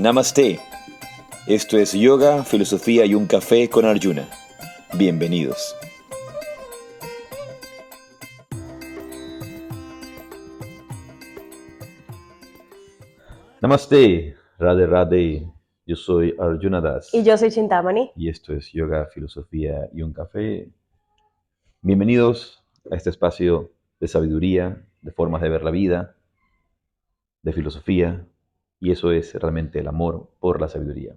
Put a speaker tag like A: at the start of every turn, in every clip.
A: Namaste. Esto es Yoga, Filosofía y un Café con Arjuna. Bienvenidos.
B: Namaste, Radhe Radhe. Yo soy Arjuna Das.
C: Y yo soy Chintamani.
B: Y esto es Yoga, Filosofía y un Café. Bienvenidos a este espacio de sabiduría, de formas de ver la vida, de filosofía, y eso es realmente el amor por la sabiduría.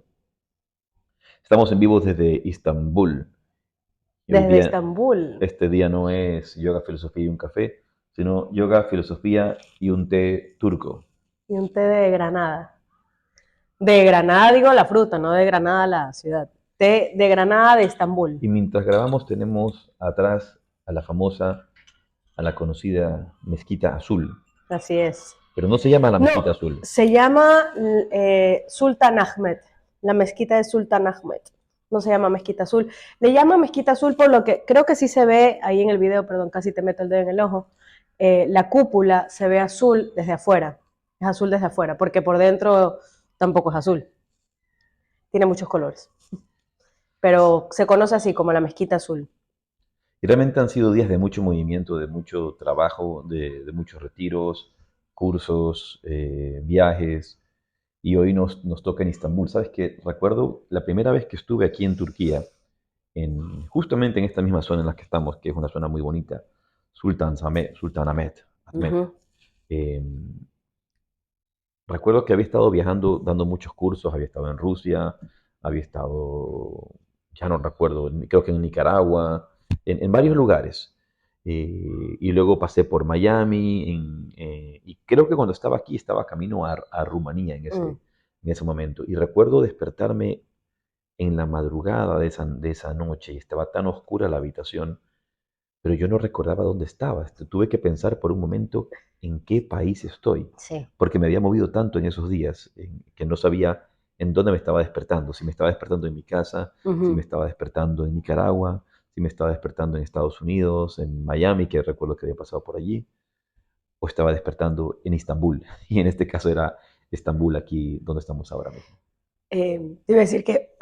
B: Estamos en vivo desde Istambul. Y hoy
C: Desde
B: día,
C: Estambul.
B: este día no es Yoga, Filosofía y un Café, sino Yoga, Filosofía y un té turco.
C: Y un té de Granada. De Granada digo la fruta, no de Granada la ciudad. Té de Granada de Estambul.
B: Y mientras grabamos tenemos atrás a la famosa, a la conocida Mezquita Azul.
C: Así es.
B: Pero no se llama la Mezquita
C: No,
B: Azul.
C: se llama Sultan Ahmed. La mezquita de Sultan Ahmed. No se llama Mezquita Azul. Le llama Mezquita Azul por lo que creo que sí se ve ahí en el video, perdón, casi te meto el dedo en el ojo. La cúpula se ve azul desde afuera. Es azul desde afuera, porque por dentro tampoco es azul. Tiene muchos colores. Pero se conoce así como la Mezquita Azul.
B: Y realmente han sido días de mucho movimiento, de mucho trabajo, de muchos retiros, cursos, viajes. Y hoy nos toca en Istambul. ¿Sabes qué? Recuerdo la primera vez que estuve aquí en Turquía, justamente en esta misma zona en la que estamos, que es una zona muy bonita, Sultanahmet. Eh, Recuerdo que había estado viajando, dando muchos cursos, había estado en Rusia, había estado, ya no recuerdo, creo que en Nicaragua, en varios lugares. Y luego pasé por Miami, y creo que cuando estaba aquí estaba camino a Rumanía en ese momento. Y recuerdo despertarme en la madrugada de esa noche, y estaba tan oscura la habitación, pero yo no recordaba dónde estaba. Tuve que pensar por un momento en qué país estoy,
C: Sí.
B: porque me había movido tanto en esos días que no sabía en dónde me estaba despertando, si me estaba despertando en mi casa, si me estaba despertando en Nicaragua, si me estaba despertando en Estados Unidos, en Miami, que recuerdo que había pasado por allí, o estaba despertando en Istambul, y en este caso era Estambul, aquí donde estamos ahora mismo.
C: Te iba a decir que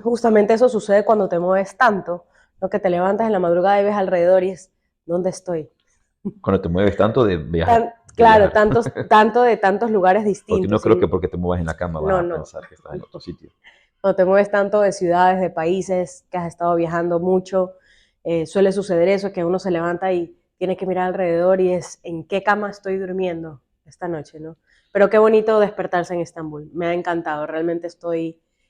C: justamente eso sucede cuando te mueves tanto, ¿no? Que te levantas en la madrugada y ves alrededor y es, ¿dónde estoy?
B: Cuando te mueves tanto de viajar, de
C: Claro,
B: viajar.
C: tanto de tantos lugares
B: Porque no
C: distintos.
B: creo que porque te muevas en la cama vas
C: No,
B: a
C: no.
B: pensar que estás en otro sitio.
C: Cuando te mueves tanto de ciudades, de países, que has estado viajando mucho, suele suceder eso, que uno se levanta y tiene que mirar alrededor y es, ¿en qué cama estoy durmiendo esta noche, no? Pero qué bonito despertarse en Estambul. Me ha encantado, realmente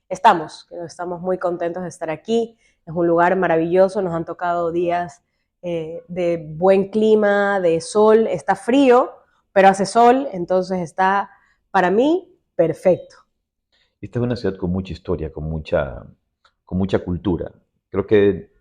C: estamos muy contentos de estar aquí. Es un lugar maravilloso, nos han tocado días de buen clima, de sol. Está frío, pero hace sol, entonces está, para mí, perfecto.
B: Esta es una ciudad con mucha historia, con mucha cultura. Creo que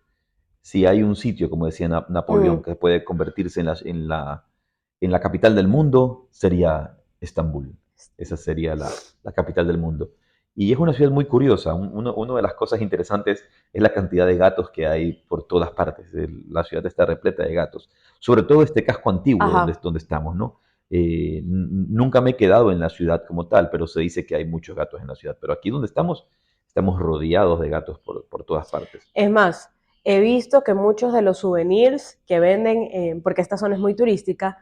B: si hay un sitio, como decía Napoleón,
C: Mm.
B: que puede convertirse en la capital del mundo, sería Estambul. Esa sería la capital del mundo. Y es una ciudad muy curiosa. Una de las cosas interesantes es la cantidad de gatos que hay por todas partes. La ciudad está repleta de gatos. Sobre todo este casco antiguo
C: Ajá.
B: donde estamos, ¿no? Nunca me he quedado en la ciudad como tal, pero se dice que hay muchos gatos en la ciudad. Pero aquí donde estamos rodeados de gatos por todas partes.
C: Es más, he visto que muchos de los souvenirs que venden, porque esta zona es muy turística,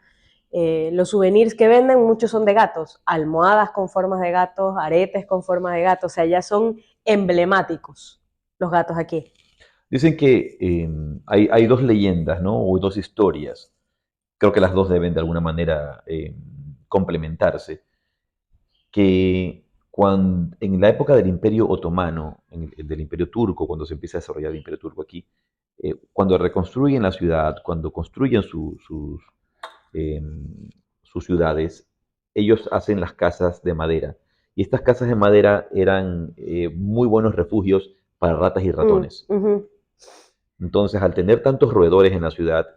C: los souvenirs que venden muchos son de gatos, almohadas con formas de gatos, aretes con formas de gatos, o sea, ya son emblemáticos los gatos aquí.
B: Dicen que hay dos leyendas, ¿no? O dos historias. Creo que las dos deben de alguna manera complementarse. Que en la época del Imperio Otomano, del Imperio Turco, cuando se empieza a desarrollar el Imperio Turco aquí, cuando reconstruyen la ciudad, cuando construyen eh, sus ciudades, ellos hacen las casas de madera. Y estas casas de madera eran muy buenos refugios para ratas y ratones. Entonces, al tener tantos roedores en la ciudad,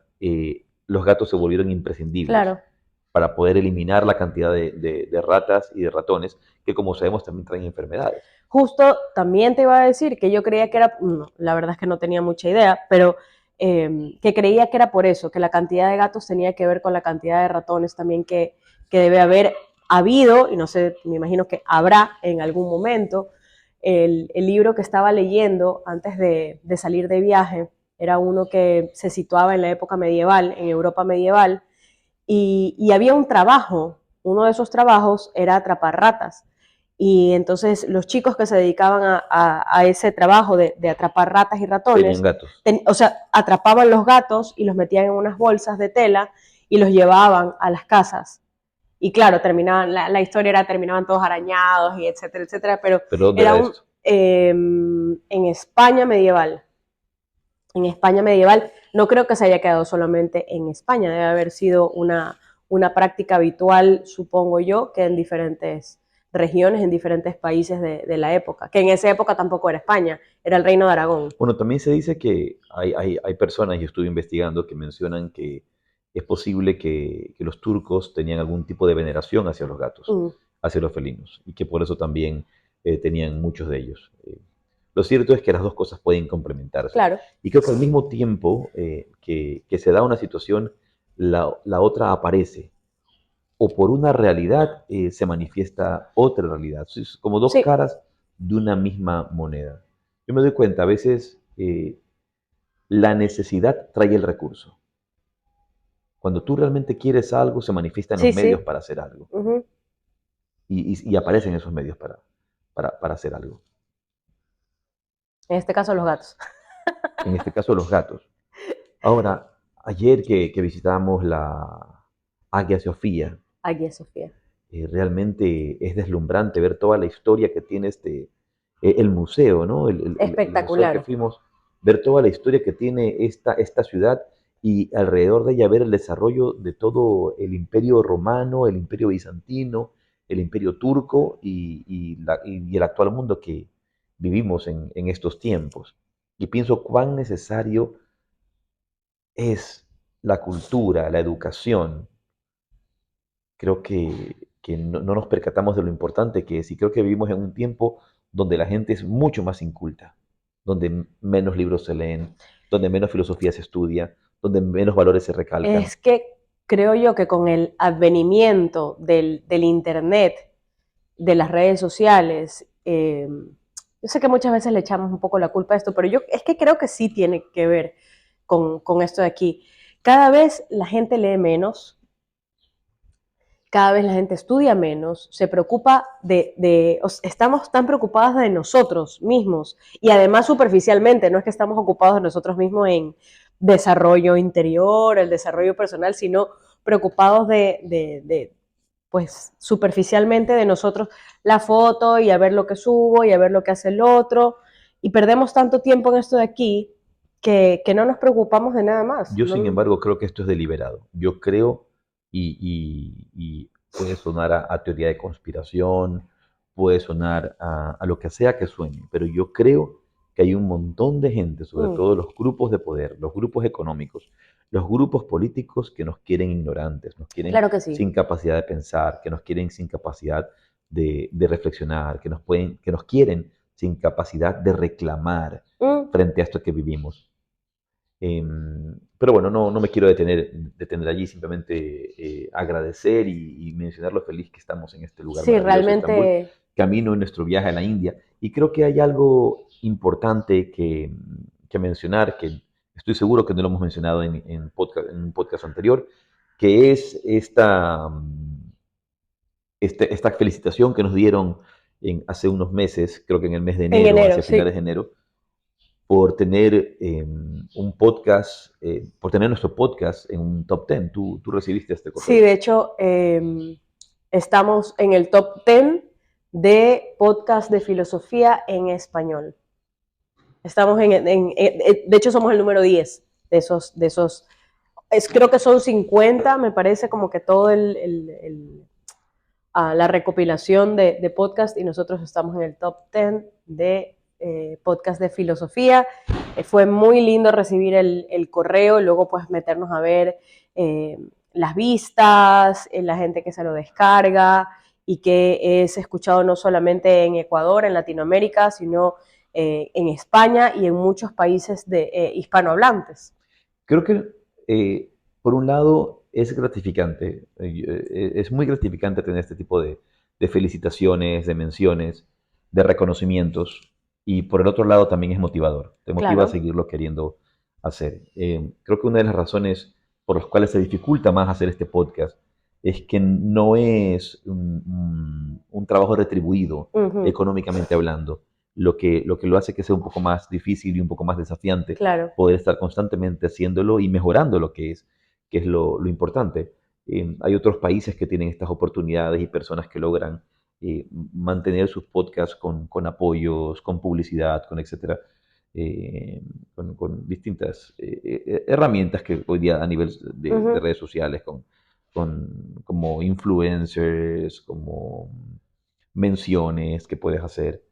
B: los gatos se volvieron imprescindibles
C: Claro.
B: para poder eliminar la cantidad de ratas y de ratones que, como sabemos, también traen enfermedades.
C: Justo también te iba a decir que yo creía que era, no, la verdad es que no tenía mucha idea, pero que creía que era por eso, que la cantidad de gatos tenía que ver con la cantidad de ratones también que debe haber ha habido, y no sé, me imagino que habrá en algún momento, el libro que estaba leyendo antes de salir de viaje era uno que se situaba en la época medieval, en Europa medieval, y había un trabajo, uno de esos trabajos era atrapar ratas. Y entonces los chicos que se dedicaban a ese trabajo de atrapar ratas y
B: Tenían
C: ratones,
B: gatos.
C: o sea, atrapaban los gatos y los metían en unas bolsas de tela y los llevaban a las casas. Y claro, terminaban, la historia era, terminaban todos arañados y etcétera, etcétera, pero
B: ¿Pero dónde
C: era
B: era
C: un,
B: esto?
C: en España medieval. En España medieval, no creo que se haya quedado solamente en España, debe haber sido una práctica habitual, supongo yo, que en diferentes regiones, en diferentes países de la época, que en esa época tampoco era España, era el Reino de Aragón.
B: Bueno, también se dice que hay personas, y estuve investigando, que mencionan que es posible que los turcos tenían algún tipo de veneración hacia los gatos,
C: Mm,
B: hacia los felinos, y que por eso también tenían muchos de ellos. Lo cierto es que las dos cosas pueden complementarse.
C: claro,
B: Y creo que al mismo tiempo que se da una situación, la otra aparece. O por una realidad se manifiesta otra realidad. Es como dos
C: sí,
B: caras de una misma moneda. Yo me doy cuenta, a veces la necesidad trae el recurso. Cuando tú realmente quieres algo, se manifiesta en los
C: sí,
B: medios
C: sí.
B: para hacer algo.
C: Uh-huh.
B: Y aparecen esos medios para hacer algo.
C: En este caso los gatos.
B: En este caso, los gatos. Ahora, ayer que visitamos la Hagia Sofía,
C: Aquí es Sofía.
B: realmente es deslumbrante ver toda la historia que tiene el museo, ¿no? El museo al que
C: Espectacular.
B: fuimos, ver toda la historia que tiene esta ciudad y alrededor de ella ver el desarrollo de todo el imperio romano, el imperio bizantino, el imperio turco y el actual mundo que vivimos en estos tiempos. Y pienso cuán necesario es la cultura, la educación. Creo que no nos percatamos de lo importante que es y creo que vivimos en un tiempo donde la gente es mucho más inculta, donde menos libros se leen, donde menos filosofía se estudia, donde menos valores se recalcan.
C: Es que creo yo que con el advenimiento del Internet, de las redes sociales, yo sé que muchas veces le echamos un poco la culpa a esto, pero yo es que creo que sí tiene que ver con esto de aquí. Cada vez la gente lee menos, cada vez la gente estudia menos, se preocupa estamos tan preocupadas de nosotros mismos y además superficialmente, no es que estamos ocupados de nosotros mismos en desarrollo interior, el desarrollo personal, sino preocupados pues superficialmente de nosotros la foto y a ver lo que subo y a ver lo que hace el otro y perdemos tanto tiempo en esto de aquí que no nos preocupamos de nada más.
B: Yo, sin
C: No,
B: embargo, creo que esto es deliberado. Yo creo, y puede sonar a teoría de conspiración, puede sonar a lo que sea que suene, pero yo creo que hay un montón de gente, sobre
C: mm,
B: todo los grupos de poder, los grupos económicos, los grupos políticos que nos quieren ignorantes, nos quieren
C: claro que sí.
B: sin capacidad de pensar, que nos quieren sin capacidad de reflexionar, que nos quieren sin capacidad de reclamar
C: Mm,
B: frente a esto que vivimos. Pero bueno, no me quiero detener allí, simplemente agradecer y mencionar lo feliz que estamos en este lugar
C: sí,
B: maravilloso, Estambul,
C: realmente,
B: camino en nuestro viaje a la India. Y creo que hay algo importante que mencionar, que estoy seguro que no lo hemos mencionado en un podcast anterior, que es esta felicitación que nos dieron hace unos meses, creo que en el mes de
C: en
B: enero,
C: enero,
B: hacia
C: sí.
B: finales de enero, por tener un podcast, por tener nuestro podcast en un top 10. Tú recibiste este
C: Sí,
B: correo.
C: de hecho, estamos en el top 10 de podcast de filosofía en español. Estamos de hecho, somos el número 10 creo que son 50, me parece como que todo la recopilación de podcast y nosotros estamos en el top 10 de podcast de filosofía. Fue muy lindo recibir el correo y luego pues meternos a ver eh, las vistas, la gente que se lo descarga y que es escuchado no solamente en Ecuador, en Latinoamérica, sino en España y en muchos países hispanohablantes.
B: Creo que, por un lado, es gratificante, es muy gratificante tener este tipo de felicitaciones, de menciones, de reconocimientos, y por el otro lado también es motivador, te motiva a
C: Claro.
B: seguirlo queriendo hacer. Creo que una de las razones por las cuales se dificulta más hacer este podcast es que no es un trabajo retribuido
C: Ujú,
B: económicamente hablando, lo que lo hace que sea un poco más difícil y un poco más desafiante
C: claro.
B: poder estar constantemente haciéndolo y mejorando lo que es lo importante. Hay otros países que tienen estas oportunidades y personas que logran mantener sus podcasts con apoyos, con publicidad, con etcétera, eh, con distintas herramientas que hoy día a nivel de
C: Ujú.
B: redes sociales, como influencers, como menciones que puedes hacer,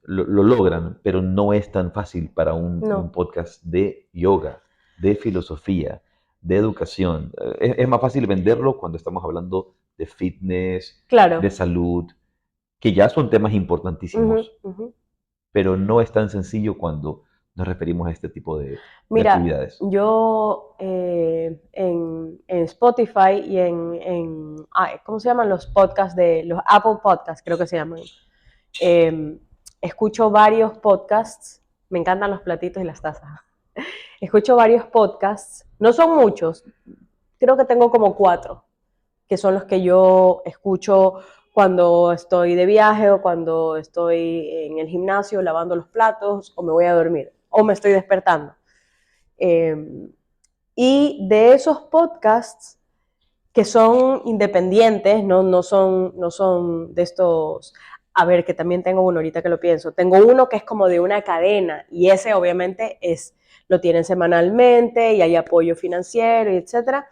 B: lo logran, pero no es tan fácil para un
C: No,
B: podcast de yoga, de filosofía, de educación. Es más fácil venderlo cuando estamos hablando de fitness, de
C: claro.
B: salud, que ya son temas
C: Ujú,
B: importantísimos,
C: ujú.
B: pero no es tan sencillo cuando nos referimos a este tipo de
C: Mira,
B: actividades.
C: yo en Spotify y ¿cómo se llaman los podcasts de los Apple Podcasts? Creo que se llaman. Eh, Escucho varios podcasts, me encantan los platitos y las tazas. Escucho varios podcasts, no son muchos, creo que tengo como 4, que son los que yo escucho cuando estoy de viaje o cuando estoy en el gimnasio lavando los platos o me voy a dormir o me estoy despertando. Eh, y de esos podcasts que son independientes, no son de estos, a ver, que también tengo uno ahorita que lo pienso, tengo uno que es como de una cadena y ese obviamente lo tienen semanalmente y hay apoyo financiero y etcétera,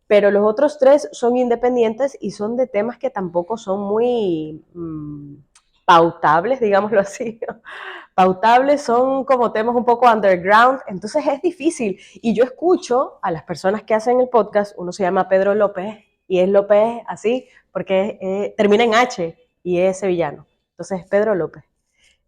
C: pero los otros 3 son independientes y son de temas que tampoco son muy pautables, digámoslo así, pautables, son como temas un poco underground, entonces es difícil. Y yo escucho a las personas que hacen el podcast, uno se llama Pedro López y es López así porque termina en H y es sevillano, entonces es Pedro López.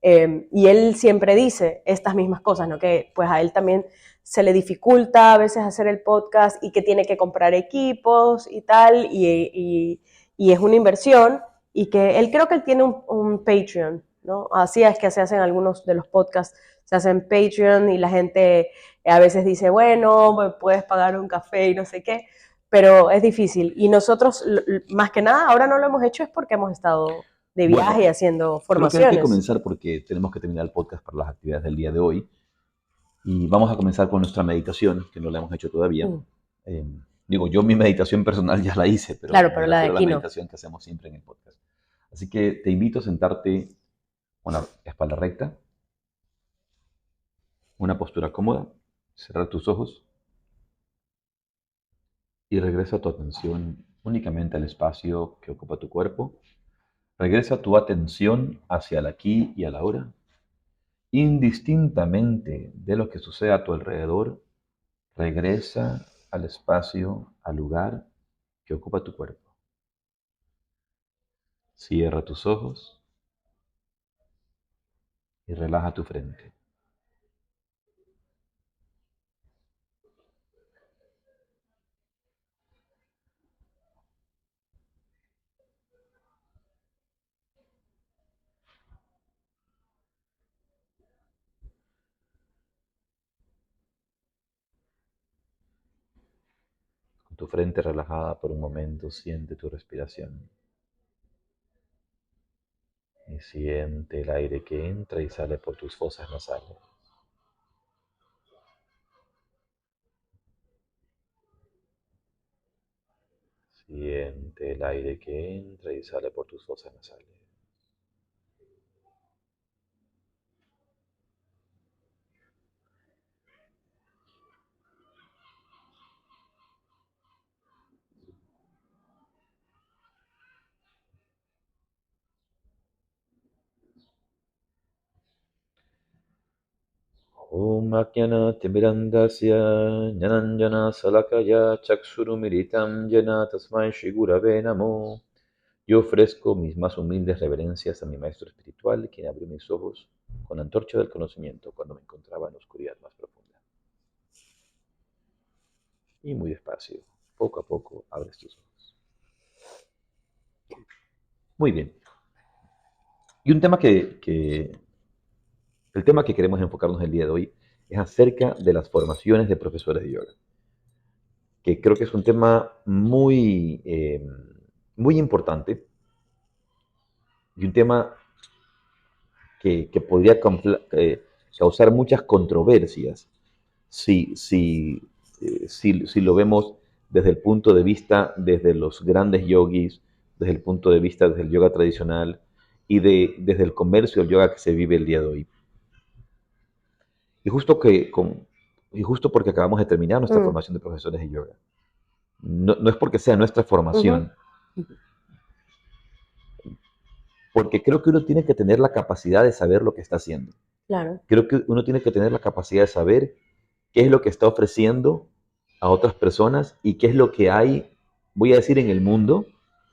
C: Y él siempre dice estas mismas cosas, ¿no? Que pues a él también se le dificulta a veces hacer el podcast y que tiene que comprar equipos y tal, y es una inversión, y que él creo que él tiene un Patreon, ¿no? Así es que se hacen algunos de los podcasts, se hacen Patreon y la gente a veces dice, bueno, me puedes pagar un café y no sé qué, pero es difícil. Y nosotros, más que nada, ahora no lo hemos hecho es porque hemos estado de
B: Bueno,
C: viaje haciendo
B: creo que hay que
C: formaciones.
B: comenzar porque tenemos que terminar el podcast para las actividades del día de hoy. Y vamos a comenzar con nuestra meditación, que no la hemos hecho todavía.
C: Mm,
B: Eh, Digo, yo mi meditación personal ya la hice, pero
C: claro,
B: me
C: pero la de
B: refiero a la
C: aquí no.
B: meditación que hacemos siempre en el podcast. Así que te invito a sentarte con la espalda recta, una postura cómoda, cerrar tus ojos y regresa tu atención únicamente al espacio que ocupa tu cuerpo. Regresa tu atención hacia el aquí y a la ahora, indistintamente de lo que suceda a tu alrededor. Regresa al espacio, al lugar que ocupa tu cuerpo. Cierra tus ojos y relaja tu frente. Con tu frente relajada por un momento, siente tu respiración. Y siente el aire que entra y sale por tus fosas nasales. Siente el aire que entra y sale por tus fosas nasales. Om Ajnana-timirandasya Jnananjana Salakaya Chakshurumiritam Jena Tasmai Shri Gurave Namo. Yo ofrezco mis más humildes reverencias a mi maestro espiritual, quien abrió mis ojos con la antorcha del conocimiento cuando me encontraba en la oscuridad más profunda. Y muy despacio, poco a poco, abres tus ojos. Muy bien. Y el tema que queremos enfocarnos el día de hoy es acerca de las formaciones de profesores de yoga, que creo que es un tema muy importante y un tema que podría causar muchas controversias si lo vemos desde el punto de vista desde los grandes yogis, desde el punto de vista desde el yoga tradicional y desde el comercio del yoga que se vive el día de hoy. Y justo, y justo porque acabamos de terminar nuestra
C: Mm,
B: formación de profesores de yoga. No es porque sea nuestra
C: ujú,
B: formación, porque creo que uno tiene que tener la capacidad de saber lo que está haciendo.
C: claro.
B: Creo que uno tiene que tener la capacidad de saber qué es lo que está ofreciendo a otras personas y qué es lo que hay, voy a decir, en el mundo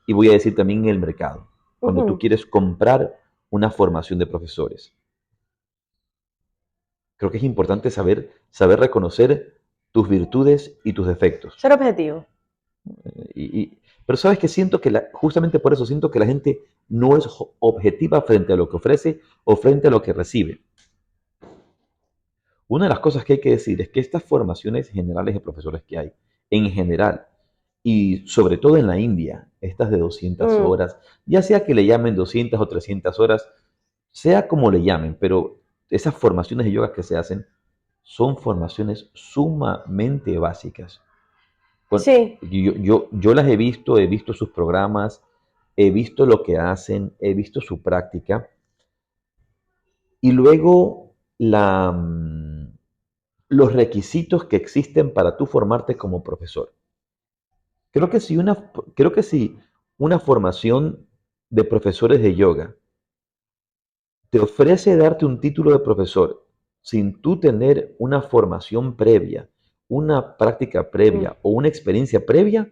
B: y voy a decir también en el mercado, cuando tú
C: Ujú.
B: quieres comprar una formación de profesores. Creo que es importante saber reconocer tus virtudes y tus defectos.
C: Ser objetivo.
B: Pero sabes que siento que justamente por eso siento que la gente no es objetiva frente a lo que ofrece o frente a lo que recibe. Una de las cosas que hay que decir es que estas formaciones generales de profesores que hay, en general, y sobre todo en la India, estas de 200
C: Mm,
B: horas, ya sea que le llamen 200 o 300 horas, sea como le llamen, pero esas formaciones de yoga que se hacen son formaciones sumamente básicas.
C: sí,
B: Yo las he visto sus programas, he visto lo que hacen, he visto su práctica, y luego los requisitos que existen para tú formarte como profesor. Creo que creo que si una formación de profesores de yoga te ofrece darte un título de profesor sin tú tener una formación previa, una práctica
C: mm.
B: previa o una experiencia previa,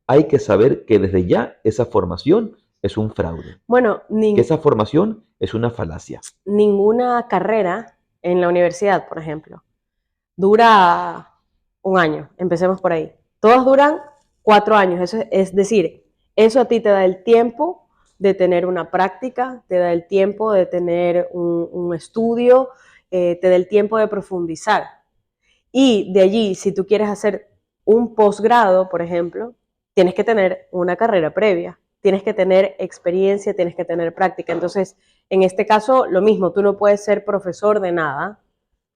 B: hay que saber que desde ya esa formación es un fraude,
C: Bueno,
B: que esa formación es una falacia.
C: ninguna carrera en la universidad, por ejemplo, dura un año. Empecemos por ahí. Todas duran 4 años. Es decir, eso a ti te da el tiempo de tener una práctica, te da el tiempo de tener un estudio, te da el tiempo de profundizar. Y de allí, si tú quieres hacer un posgrado, por ejemplo, tienes que tener una carrera previa, tienes que tener experiencia, tienes que tener práctica. Entonces, en este caso, lo mismo, tú no puedes ser profesor de nada,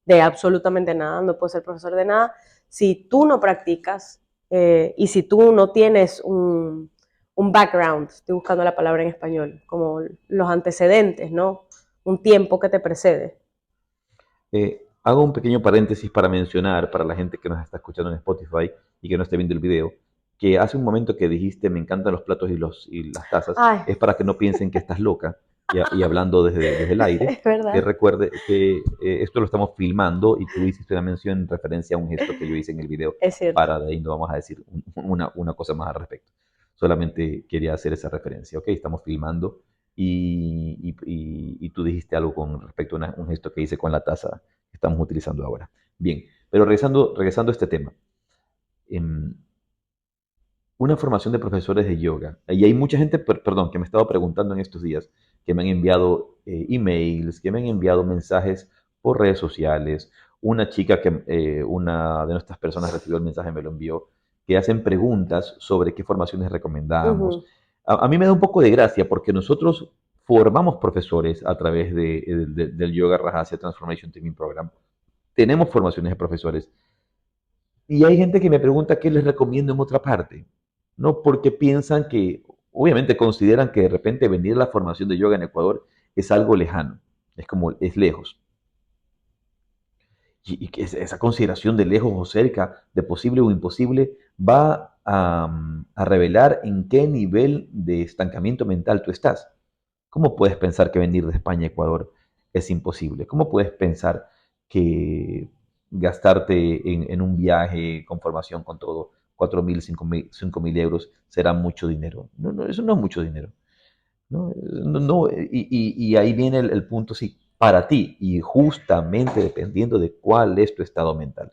C: de absolutamente nada, no puedes ser profesor de nada si tú no practicas y si tú no tienes un background, estoy buscando la palabra en español, como los antecedentes, ¿no? Un tiempo que te precede.
B: Hago un pequeño paréntesis para mencionar, para la gente que nos está escuchando en Spotify y que no esté viendo el video, que hace un momento que dijiste me encantan los platos y las tazas,
C: Ay,
B: es para que no piensen que estás loca y hablando desde el aire,
C: es
B: que
C: verdad,
B: recuerde que esto lo estamos filmando y tú hiciste una mención en referencia a un gesto que yo hice en el video,
C: es cierto.
B: para de ahí no vamos a decir una cosa más al respecto. Solamente quería hacer esa referencia, ¿ok? Estamos filmando y tú dijiste algo con respecto a un gesto que hice con la taza que estamos utilizando ahora. Bien, pero regresando a este tema. em, una formación de profesores de yoga. Y hay mucha gente, perdón, que me estaba preguntando en estos días, que me han enviado emails, que me han enviado mensajes por redes sociales. Una chica una de nuestras personas recibió el mensaje, me lo envió, que hacen preguntas sobre qué formaciones recomendamos.
C: Ujú.
B: A mí me da un poco de gracia porque nosotros formamos profesores a través del Yoga Rajasya Transformation Training Program. Tenemos formaciones de profesores. Y hay gente que me pregunta qué les recomiendo en otra parte, ¿no? Porque piensan que, obviamente consideran que de repente venir a la formación de yoga en Ecuador es algo lejano, es como, es lejos. Y que esa consideración de lejos o cerca, de posible o imposible, va a revelar en qué nivel de estancamiento mental tú estás. ¿Cómo puedes pensar que venir de España a Ecuador es imposible? ¿Cómo puedes pensar que gastarte en un viaje con formación, con todo, 4.000, 5.000 euros será mucho dinero? No, no, eso no es mucho dinero. No, y ahí viene el punto, sí, para ti y justamente dependiendo de cuál es tu estado mental.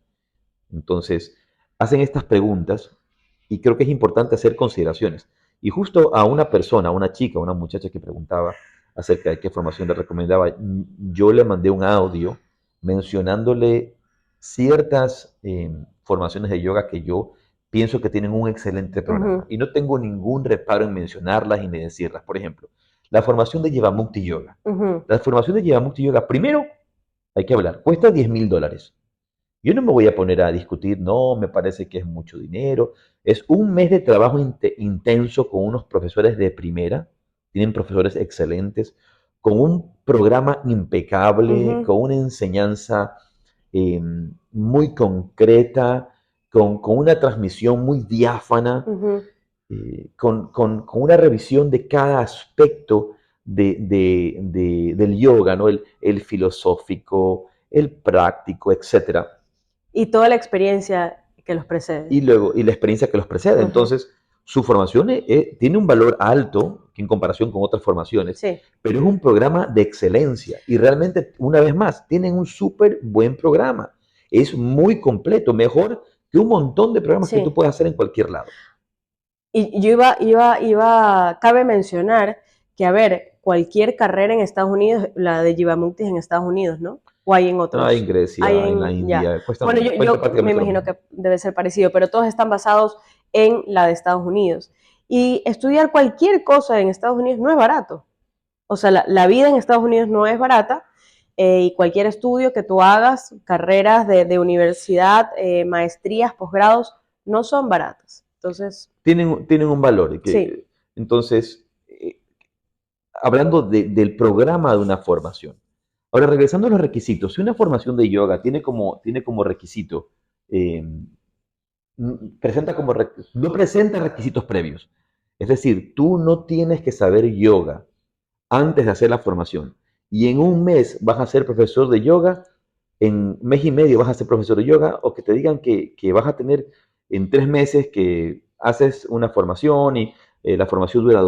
B: Entonces, hacen estas preguntas y creo que es importante hacer consideraciones. Y justo a una persona, a una chica, a una muchacha que preguntaba acerca de qué formación le recomendaba, yo le mandé un audio mencionándole ciertas formaciones de yoga que yo pienso que tienen un excelente programa.
C: Ujú,
B: Y no tengo ningún reparo en mencionarlas y ni decirlas. Por ejemplo, la formación de Jivamukti Yoga.
C: ujú.
B: La formación de Jivamukti Yoga, primero hay que hablar, cuesta $10,000. Yo no me voy a poner a discutir, no, me parece que es mucho dinero. Es un mes de trabajo intenso con unos profesores de primera, tienen profesores excelentes, con un programa impecable,
C: Ujú,
B: con una enseñanza eh, muy concreta, con una transmisión muy diáfana,
C: ujú.
B: con una revisión de cada aspecto del yoga, ¿no? El filosófico, el práctico, etcétera.
C: Y toda la experiencia que los precede.
B: Y luego, y la experiencia que los precede.
C: Ujú,
B: Entonces, su formación tiene un valor alto en comparación con otras formaciones,
C: sí,
B: pero es un programa de excelencia. Y realmente, una vez más, tienen un súper buen programa. Es muy completo, mejor que un montón de programas que tú
C: sí.
B: puedes hacer en cualquier lado.
C: Y yo cabe mencionar que, a ver, cualquier carrera en Estados Unidos, la de Jivamukti es en Estados Unidos, ¿no? O hay en
B: Ah, en
C: otros. Hay
B: Grecia, en la
C: ya.
B: India,
C: Bueno,
B: cuesta
C: yo me
B: prácticamente lo
C: imagino
B: mismo.
C: que debe ser parecido, pero todos están basados en la de Estados Unidos. Y estudiar cualquier cosa en Estados Unidos no es barato. O sea, la vida en Estados Unidos no es barata, y cualquier estudio que tú hagas, carreras de universidad, maestrías, posgrados, no son baratas. Entonces,
B: Tienen un valor.
C: sí.
B: Entonces, hablando del programa de una formación. Ahora, regresando a los requisitos, si una formación de yoga tiene como requisito, eh, no presenta requisitos previos. Es decir, tú no tienes que saber yoga antes de hacer la formación. Y en un mes vas a ser profesor de yoga, en mes y medio vas a ser profesor de yoga, o que te digan que vas a tener en 3 meses que haces una formación y la formación dura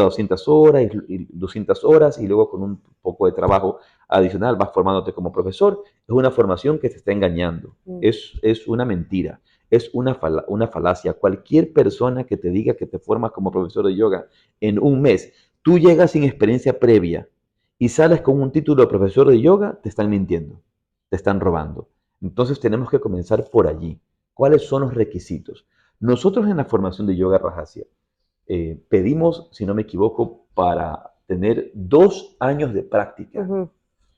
B: 200 horas y 200 horas y luego con un poco de trabajo adicional vas formándote como profesor. Es una formación que te está engañando.
C: Mm.
B: Es una mentira. Es una falacia. Cualquier persona que te diga que te formas como profesor de yoga en un mes, tú llegas sin experiencia previa y sales con un título de profesor de yoga, te están mintiendo, te están robando. Entonces tenemos que comenzar por allí. ¿Cuáles son los requisitos? Nosotros en la formación de yoga Rajasya pedimos, si no me equivoco, para tener 2 años de práctica.
C: Ujú.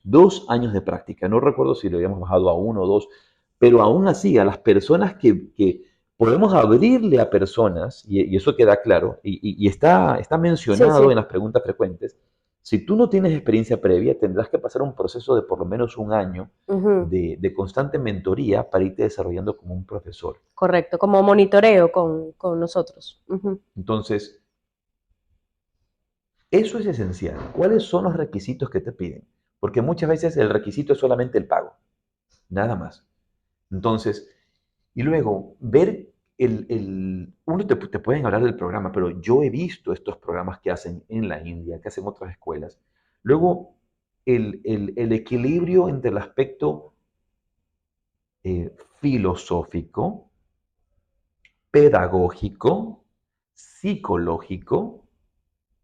B: 2 años de práctica. No recuerdo si lo habíamos bajado a 1 o 2, pero aún así, a las personas que podemos abrirle a personas, y eso queda claro, y está
C: Sí,
B: mencionado en
C: sí.
B: las preguntas frecuentes, si tú no tienes experiencia previa, tendrás que pasar un proceso de por lo menos un año
C: Ujú.
B: de constante mentoría para irte desarrollando como un profesor.
C: Correcto, como monitoreo con nosotros. Ujú.
B: Entonces, eso es esencial. ¿Cuáles son los requisitos que te piden? Porque muchas veces el requisito es solamente el pago, nada más. Entonces, y luego ver uno te pueden hablar del programa, pero yo he visto estos programas que hacen en la India, que hacen otras escuelas. Luego, el equilibrio entre el aspecto filosófico, pedagógico, psicológico,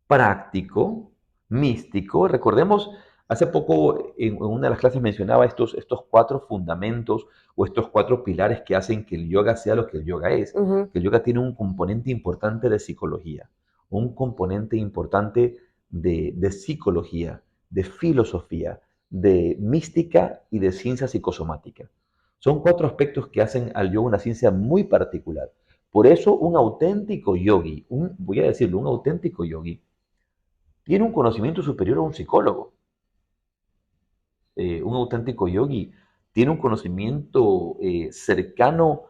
B: práctico, místico. Recordemos, hace poco en una de las clases mencionaba estos 4 fundamentos o estos 4 pilares que hacen que el yoga sea lo que el yoga es.
C: Ujú.
B: Que el yoga tiene un componente importante de psicología, un componente importante de psicología, de filosofía, de mística y de ciencia psicosomática. Son 4 aspectos que hacen al yoga una ciencia muy particular. Por eso un auténtico yogi, voy a decirlo, un auténtico yogi, tiene un conocimiento superior a un psicólogo. Un auténtico yogi tiene un conocimiento cercano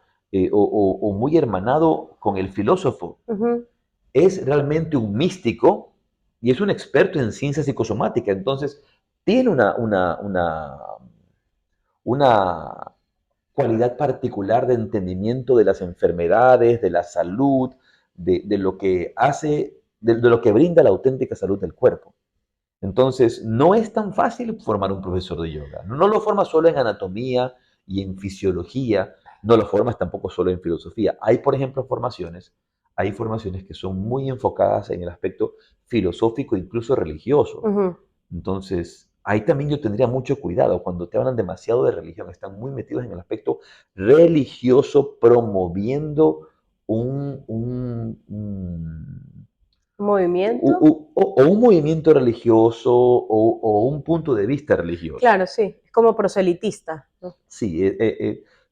B: o muy hermanado con el filósofo.
C: Ujú.
B: Es realmente un místico y es un experto en ciencia psicosomática. Entonces, tiene una cualidad particular de entendimiento de las enfermedades, de la salud, de lo que hace, de lo que brinda la auténtica salud del cuerpo. Entonces, no es tan fácil formar un profesor de yoga. No lo forma solo en anatomía y en fisiología. No lo formas tampoco solo en filosofía. Hay, por ejemplo, hay formaciones que son muy enfocadas en el aspecto filosófico, incluso religioso.
C: Ujú.
B: Entonces, ahí también yo tendría mucho cuidado cuando te hablan demasiado de religión. Están muy metidos en el aspecto religioso, promoviendo un,
C: Movimiento.
B: o un movimiento religioso o un punto de vista religioso.
C: Claro, sí, es como proselitista, ¿no?
B: Sí,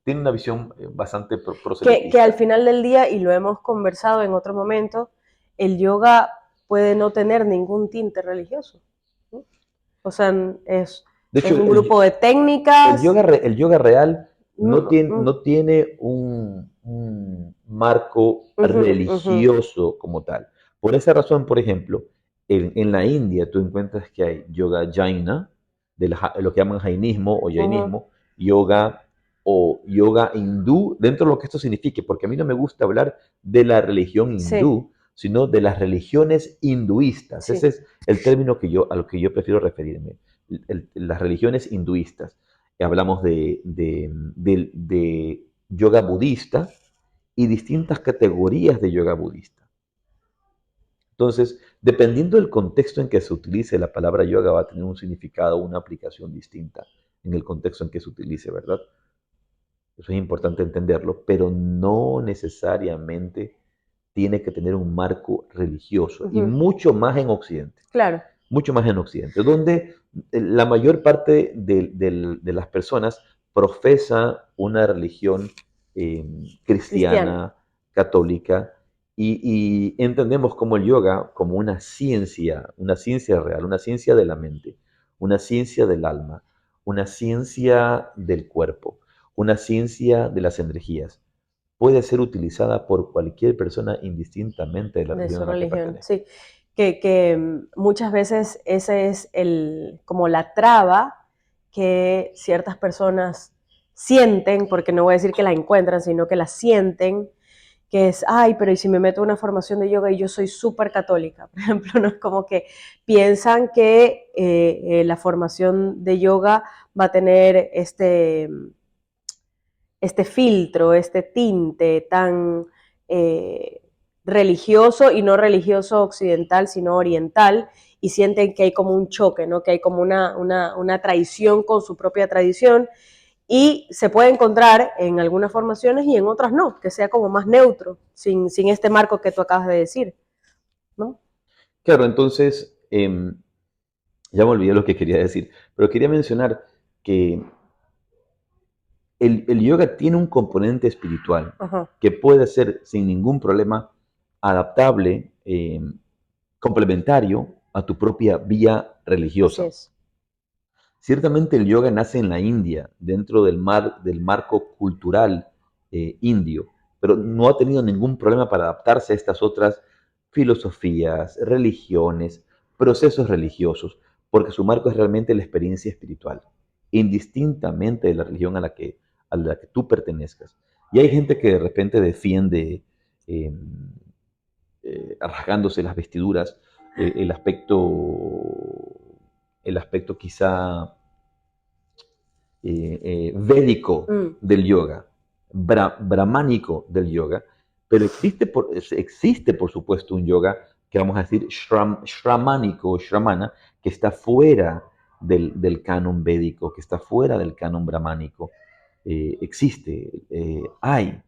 B: tiene una visión bastante
C: Que al
B: proselitista.
C: final del día, y lo hemos conversado en otro momento, el yoga puede no tener ningún tinte religioso, ¿no? O sea,
B: De
C: es
B: hecho,
C: un grupo de técnicas.
B: el yoga real
C: Mm, mm,
B: no tiene un marco
C: ujú, ujú,
B: religioso como tal. Por esa razón, por ejemplo, en la India tú encuentras que hay yoga jaina, lo que llaman jainismo o
C: ujú.
B: jainismo, yoga o yoga hindú, dentro de lo que esto signifique, porque a mí no me gusta hablar de la religión
C: Sí,
B: hindú, sino de las religiones hinduistas.
C: sí,
B: Ese es el término a lo que yo prefiero referirme, las religiones hinduistas. Hablamos de yoga budista y distintas categorías de yoga budista. Entonces, dependiendo del contexto en que se utilice la palabra yoga, va a tener un significado, una aplicación distinta en el contexto en que se utilice, ¿verdad? Eso es importante entenderlo, pero no necesariamente tiene que tener un marco religioso, y
C: ujú,
B: mucho más en Occidente.
C: claro,
B: Mucho más en Occidente, donde la mayor parte de las personas profesa una religión
C: cristiana.
B: cristiana, católica, y entendemos como el yoga como una ciencia real, una ciencia de la mente, una ciencia del alma, una ciencia del cuerpo, una ciencia de las energías. Puede ser utilizada por cualquier persona indistintamente de la
C: De
B: religión
C: su
B: a la que
C: religión,
B: pertenezca.
C: sí. Muchas veces ese es como la traba que ciertas personas sienten, porque no voy a decir que la encuentran, sino que la sienten, que es, ay, pero ¿y si me meto a una formación de yoga y yo soy súper católica? Por ejemplo, ¿no? Es como que piensan que la formación de yoga va a tener este filtro, este tinte tan eh, religioso y no religioso occidental, sino oriental, y sienten que hay como un choque, ¿no? Que hay como una traición con su propia tradición, y se puede encontrar en algunas formaciones y en otras no, que sea como más neutro, sin este marco que tú acabas de decir, ¿no?
B: Claro, entonces, ya me olvidé lo que quería decir, pero quería mencionar que el yoga tiene un componente espiritual
C: Ajá,
B: que puede ser sin ningún problema adaptable, complementario a tu propia vía
C: así
B: religiosa.
C: es.
B: Ciertamente el yoga nace en la India, dentro del marco cultural indio, pero no ha tenido ningún problema para adaptarse a estas otras filosofías, religiones, procesos religiosos, porque su marco es realmente la experiencia espiritual, indistintamente de la religión a la que tú pertenezcas. Y hay gente que de repente defiende, eh, rasgándose las vestiduras, eh, el aspecto, el aspecto quizá védico
C: Mm,
B: del yoga, brahmánico del yoga, pero existe por supuesto un yoga que vamos a decir shramánico o shramana, que está fuera del canon védico, que está fuera del canon brahmánico. Existe, hay.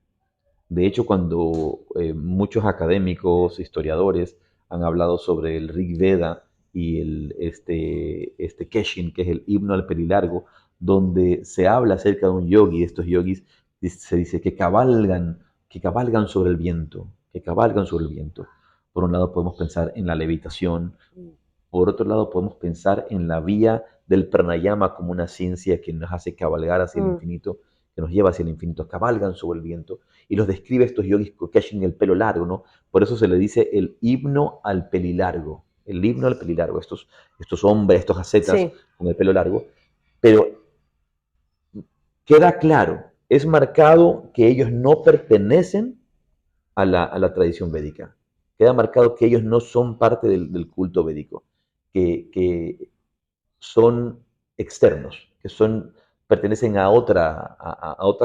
B: De hecho, cuando muchos académicos, historiadores han hablado sobre el Rig Veda y este Keshin, que es el himno al pelilargo, donde se habla acerca de un yogi, estos yogis se dice que cabalgan sobre el viento, que cabalgan sobre el viento. Por un lado podemos pensar en la levitación,
C: mm,
B: por otro lado podemos pensar en la vía del pranayama como una ciencia que nos hace cabalgar hacia el
C: mm.
B: infinito, que nos lleva hacia el infinito, cabalgan sobre el viento, y los describe estos yogis que hacen el pelo largo, ¿no? Por eso se le dice el himno al pelilargo, el himno al pelilargo, estos hombres, estos ascetas
C: Sí,
B: con el pelo largo, pero queda claro, es marcado que ellos no pertenecen a la tradición védica. Queda marcado que ellos no son parte del culto védico, que son externos, que son pertenecen a otra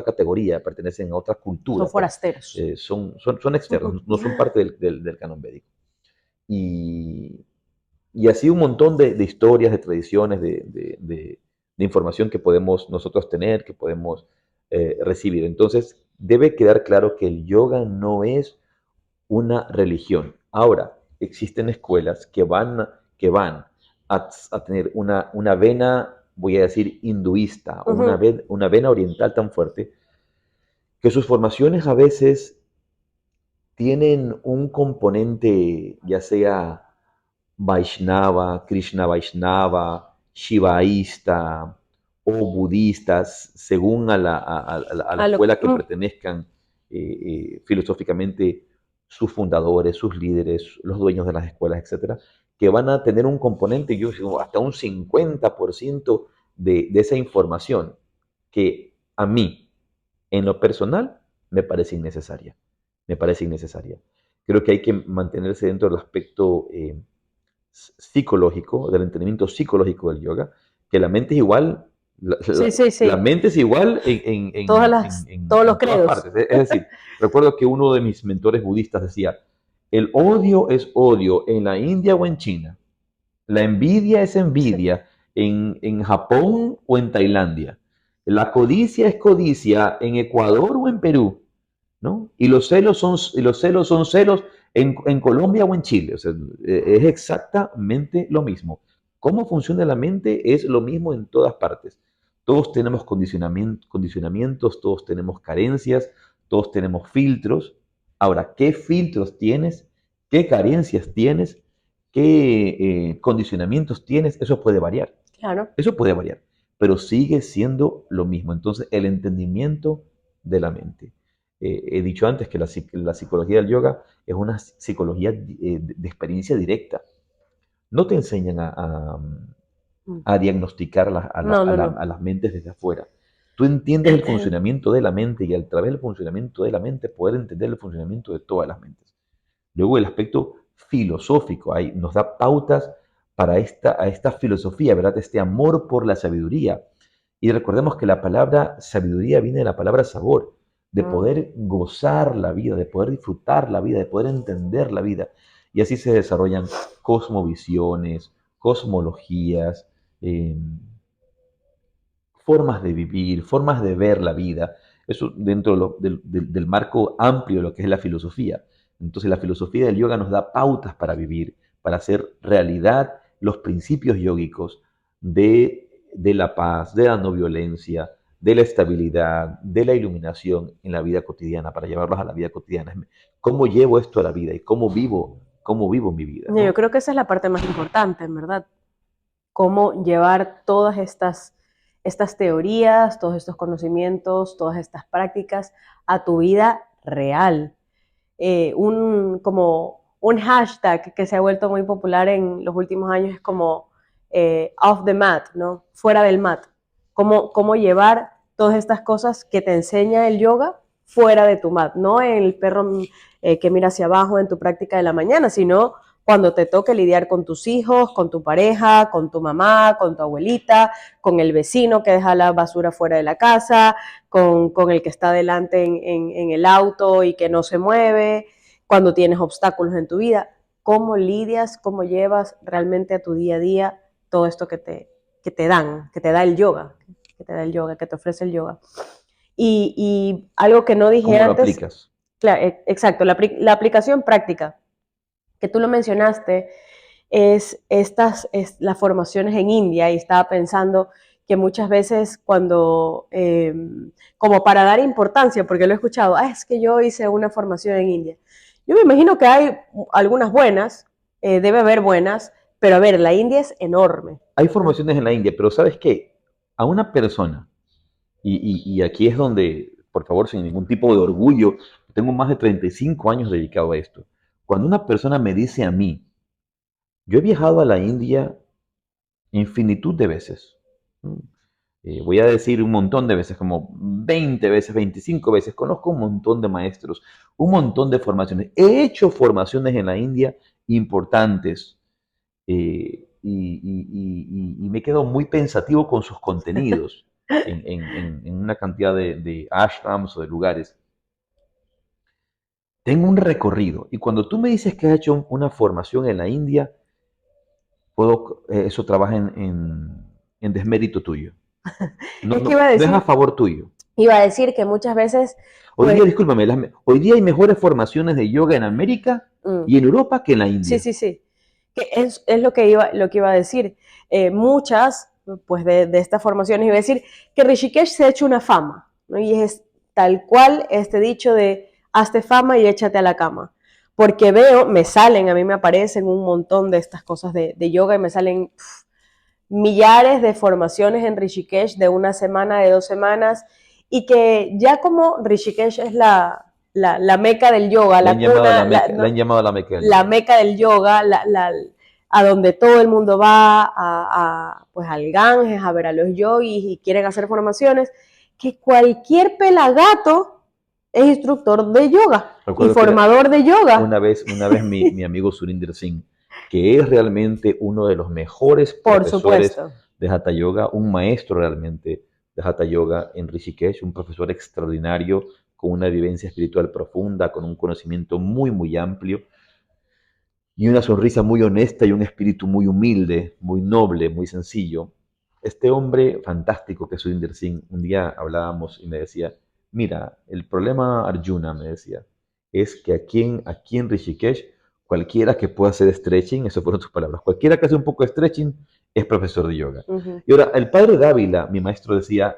B: categoría, pertenecen a otra cultura,
C: Son forasteros.
B: son externos, no son parte del canon védico. Y, y así un montón de historias, de tradiciones, de información que podemos nosotros tener, que podemos recibir. Entonces, debe quedar claro que el yoga no es una religión. Ahora, existen escuelas que van a tener una vena, voy a decir, hinduista, o una vena oriental tan fuerte, que sus formaciones a veces tienen un componente, ya sea Vaishnava, Krishna Vaishnava, Shivaísta o budistas, según a la escuela que pertenezcan filosóficamente sus fundadores, sus líderes, los dueños de las escuelas, etcétera, que van a tener un componente, yo digo, hasta un 50% de esa información que a mí, en lo personal, me parece innecesaria. Me parece innecesaria. Creo que hay que mantenerse dentro del aspecto psicológico, del entendimiento psicológico del yoga, que la mente es igual, la mente es igual en
C: todos los
B: todas
C: credos.
B: partes. Es decir, recuerdo que uno de mis mentores budistas decía, el odio es odio en la India o en China, la envidia es envidia en Japón o en Tailandia, la codicia es codicia en Ecuador o en Perú, ¿no? Y los celos son celos en Colombia o en Chile. O sea, es exactamente lo mismo. Cómo funciona la mente es lo mismo en todas partes. Todos tenemos condicionamientos, todos tenemos carencias, todos tenemos filtros. Ahora, ¿qué filtros tienes? ¿Qué carencias tienes? ¿Qué condicionamientos tienes? Eso puede variar.
C: Claro.
B: Eso puede variar, pero sigue siendo lo mismo. Entonces, el entendimiento de la mente. He dicho antes que la psicología del yoga es una psicología de experiencia directa. No te enseñan a diagnosticar a las mentes desde afuera. Tú entiendes el funcionamiento de la mente y a través del funcionamiento de la mente poder entender el funcionamiento de todas las mentes. Luego el aspecto filosófico ahí nos da pautas para esta filosofía, ¿verdad? Este amor por la sabiduría. Y recordemos que la palabra sabiduría viene de la palabra sabor, de poder gozar la vida, de poder disfrutar la vida, de poder entender la vida. Y así se desarrollan cosmovisiones, cosmologías, formas de vivir, formas de ver la vida. Eso dentro del marco amplio de lo que es la filosofía. Entonces la filosofía del yoga nos da pautas para vivir, para hacer realidad los principios yógicos de la paz, de la no violencia, de la estabilidad, de la iluminación en la vida cotidiana, para llevarlos a la vida cotidiana. ¿Cómo llevo esto a la vida y cómo vivo mi vida? ¿No?
C: Yo creo que esa es la parte más importante, en verdad. Cómo llevar todas estas teorías, todos estos conocimientos, todas estas prácticas a tu vida real. Como un hashtag que se ha vuelto muy popular en los últimos años es como off the mat, ¿no? Fuera del mat. Cómo llevar todas estas cosas que te enseña el yoga fuera de tu mat, no en el perro que mira hacia abajo en tu práctica de la mañana, sino cuando te toque lidiar con tus hijos, con tu pareja, con tu mamá, con tu abuelita, con el vecino que deja la basura fuera de la casa, con el que está delante en el auto y que no se mueve, cuando tienes obstáculos en tu vida. ¿Cómo lidias, cómo llevas realmente a tu día a día todo esto que te da el yoga, que te ofrece el yoga? Y algo que no dije
B: antes. ¿Cómo
C: lo
B: aplicas?
C: Claro, exacto, la aplicación práctica, que tú lo mencionaste, es las formaciones en India, y estaba pensando que muchas veces cuando, como para dar importancia, porque lo he escuchado, es que yo hice una formación en India. Yo me imagino que hay algunas buenas, debe haber buenas, pero a ver, la India es enorme.
B: Hay formaciones en la India, pero ¿sabes qué? A una persona, y aquí es donde, por favor, sin ningún tipo de orgullo, tengo más de 35 años dedicado a esto. Cuando una persona me dice a mí, yo he viajado a la India infinitud de veces, voy a decir un montón de veces, como 20 veces, 25 veces, conozco un montón de maestros, un montón de formaciones. He hecho formaciones en la India importantes y me quedo muy pensativo con sus contenidos. en una cantidad de ashrams o de lugares. Tengo un recorrido y cuando tú me dices que has hecho una formación en la India, eso trabaja en desmérito tuyo. No,
C: Es que iba a
B: no es a
C: decir,
B: favor tuyo.
C: que muchas veces,
B: Hoy
C: pues,
B: día, discúlpame, hoy día hay mejores formaciones de yoga en América y en Europa que en la
C: sí,
B: India.
C: sí, sí. Que es lo que iba a decir. Muchas, pues, de estas formaciones, iba a decir que Rishikesh se ha hecho una fama, ¿no? Y es tal cual este dicho de hazte fama y échate a la cama. Porque veo, a mí me aparecen un montón de estas cosas de yoga y me salen millares de formaciones en Rishikesh de una semana, de 2 semanas, y que ya como Rishikesh es la meca del yoga,
B: Le han
C: la
B: llamado
C: cuna,
B: la Meca, le
C: ¿no?
B: han llamado la Meca del
C: La
B: yoga.
C: meca del yoga, a donde todo el mundo va, pues al Ganges, a ver a los yogis y quieren hacer formaciones, que cualquier pelagato es instructor de yoga y
B: Recuerdo que
C: formador de yoga.
B: una vez mi amigo Surinder Singh, que es realmente uno de los mejores
C: Por
B: profesores
C: supuesto.
B: de Hatha Yoga, un maestro realmente de Hatha Yoga en Rishikesh, un profesor extraordinario, con una vivencia espiritual profunda, con un conocimiento muy, muy amplio y una sonrisa muy honesta y un espíritu muy humilde, muy noble, muy sencillo. Este hombre fantástico que es Surinder Singh, un día hablábamos y me decía, mira, el problema, Arjuna, me decía, es que aquí en Rishikesh, cualquiera que pueda hacer stretching, eso fueron sus palabras, cualquiera que hace un poco de stretching es profesor de yoga.
C: Uh-huh.
B: Y ahora, el padre Dávila, mi maestro, decía,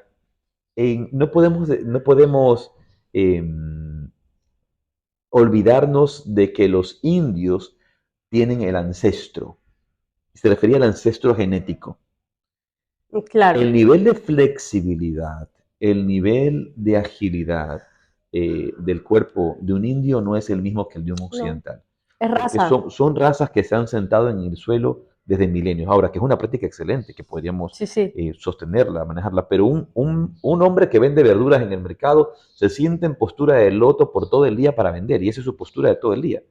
B: no podemos olvidarnos de que los indios tienen el ancestro. Se refería al ancestro genético.
C: Claro.
B: El nivel de flexibilidad, el nivel de agilidad del cuerpo de un indio no es el mismo que el de un
C: No,
B: occidental.
C: es
B: Porque
C: raza.
B: son razas que se han sentado en el suelo desde milenios. Ahora, que es una práctica excelente, que podríamos
C: Sí, sí.
B: sostenerla, manejarla, pero un hombre que vende verduras en el mercado se siente en postura de loto por todo el día para vender, y esa es su postura de todo el día.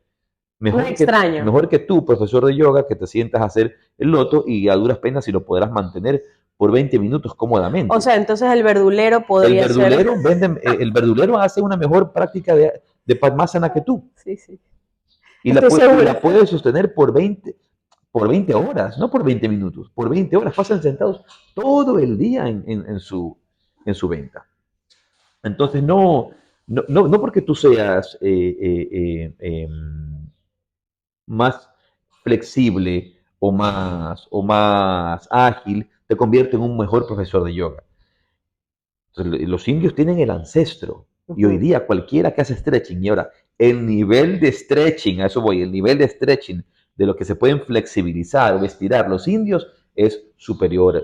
C: No es extraño.
B: Mejor que tú, profesor de yoga, que te sientas a hacer el loto y a duras penas si lo podrás mantener por 20 minutos
C: O
B: cómodamente.
C: sea, entonces el verdulero
B: El
C: podría ser.
B: verdulero, el verdulero hace una mejor práctica de Padmasana que tú
C: Sí, sí.
B: y
C: Estoy
B: la
C: segura.
B: puede sostener por 20 horas, no por 20 minutos, por 20 horas. Pasan sentados todo el día en su venta. Entonces, no porque tú seas más flexible o más ágil, te convierte en un mejor profesor de yoga. Entonces, los indios tienen el ancestro y hoy
C: Uh-huh.
B: día cualquiera que hace stretching, y ahora el nivel de stretching, a eso voy, el nivel de stretching de lo que se pueden flexibilizar o estirar los indios es superior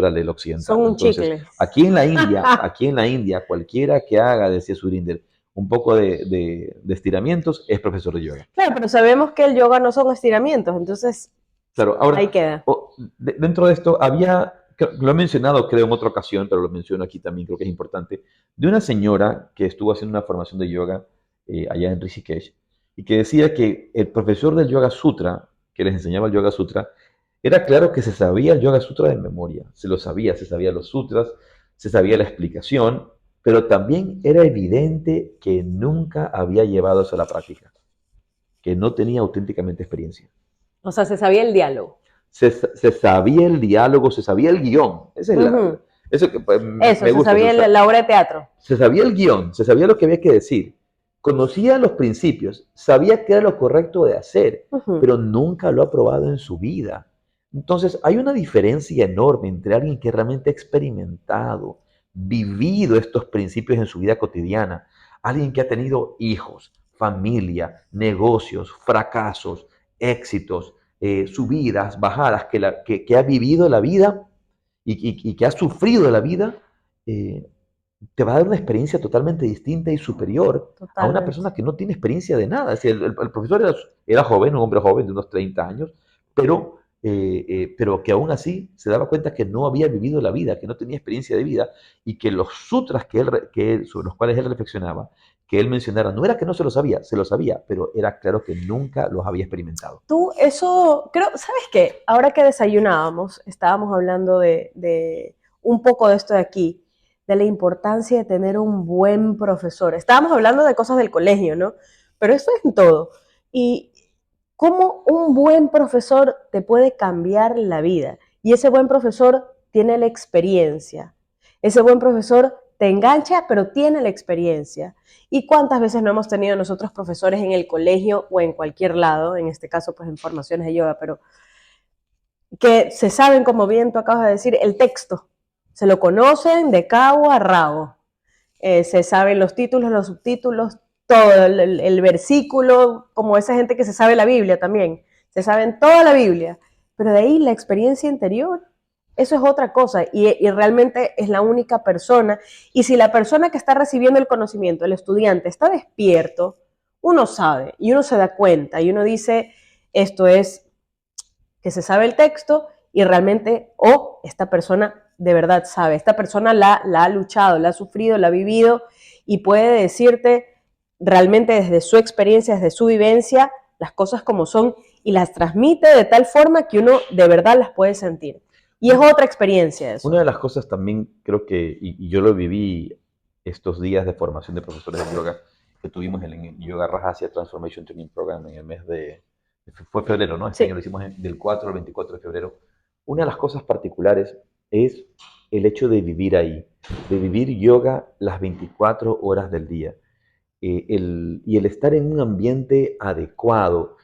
B: al del
C: Son
B: occidental.
C: un
B: Entonces,
C: chicle.
B: aquí en la India, cualquiera que haga, decía Surinder, un poco de estiramientos es profesor de yoga.
C: Claro, pero sabemos que el yoga no son estiramientos, entonces
B: Claro,
C: ahí
B: ahora,
C: queda.
B: dentro de esto lo he mencionado creo en otra ocasión, pero lo menciono aquí también, creo que es importante, de una señora que estuvo haciendo una formación de yoga allá en Rishikesh y que decía que el profesor del Yoga Sutra, que les enseñaba el Yoga Sutra, era claro que se sabía el Yoga Sutra de memoria, se sabía los sutras, se sabía la explicación, pero también era evidente que nunca había llevado eso a la práctica, que no tenía auténticamente experiencia.
C: O sea, se sabía el diálogo.
B: Se sabía el diálogo, se sabía el guión. Esa es
C: Uh-huh.
B: eso que pues,
C: Eso,
B: me
C: se
B: gusta.
C: sabía la obra de teatro.
B: Se sabía el guión, se sabía lo que había que decir. Conocía los principios, sabía qué era lo correcto de hacer,
C: Uh-huh.
B: pero nunca lo ha probado en su vida. Entonces, hay una diferencia enorme entre alguien que realmente ha experimentado, vivido estos principios en su vida cotidiana, alguien que ha tenido hijos, familia, negocios, fracasos, éxitos, subidas, bajadas, que ha vivido la vida y que ha sufrido la vida, eh, te va a dar una experiencia totalmente distinta y superior a una
C: Totalmente.
B: persona que no tiene experiencia de nada. Es decir, el profesor era joven, un hombre joven de unos 30 años, pero que aún así se daba cuenta que no había vivido la vida, que no tenía experiencia de vida y que los sutras sobre los cuales él reflexionaba, que él mencionara, no era que no se lo sabía, pero era claro que nunca los había experimentado.
C: Tú, eso, creo, ¿sabes qué? Ahora que desayunábamos, estábamos hablando de un poco de esto de aquí, de la importancia de tener un buen profesor. Estábamos hablando de cosas del colegio, ¿no? Pero eso es en todo. Y cómo un buen profesor te puede cambiar la vida. Y ese buen profesor tiene la experiencia. Ese buen profesor te engancha, pero tiene la experiencia. ¿Y cuántas veces no hemos tenido nosotros profesores en el colegio o en cualquier lado, en este caso pues en formaciones de yoga, pero que se saben, como bien tú acabas de decir, el texto, se lo conocen de cabo a rabo, se saben los títulos, los subtítulos, todo, el versículo, como esa gente que se sabe la Biblia también, se saben toda la Biblia, pero de ahí la experiencia interior, eso es otra cosa y realmente es la única persona, y si la persona que está recibiendo el conocimiento, el estudiante, está despierto, uno sabe y uno se da cuenta y uno dice, esto es que se sabe el texto y realmente, esta persona de verdad sabe, esta persona la ha luchado, la ha sufrido, la ha vivido y puede decirte realmente desde su experiencia, desde su vivencia, las cosas como son y las transmite de tal forma que uno de verdad las puede sentir. Y es otra experiencia eso.
B: Una de las cosas también creo que, y yo lo viví estos días de formación de profesores de yoga que tuvimos en el Yoga Rajasya Transformation Training Program en el mes fue febrero, ¿no? Este año lo hicimos del 4 al 24 de febrero. Una de las cosas particulares es el hecho de vivir ahí, de vivir yoga las 24 horas del día. Y el estar en un ambiente adecuado,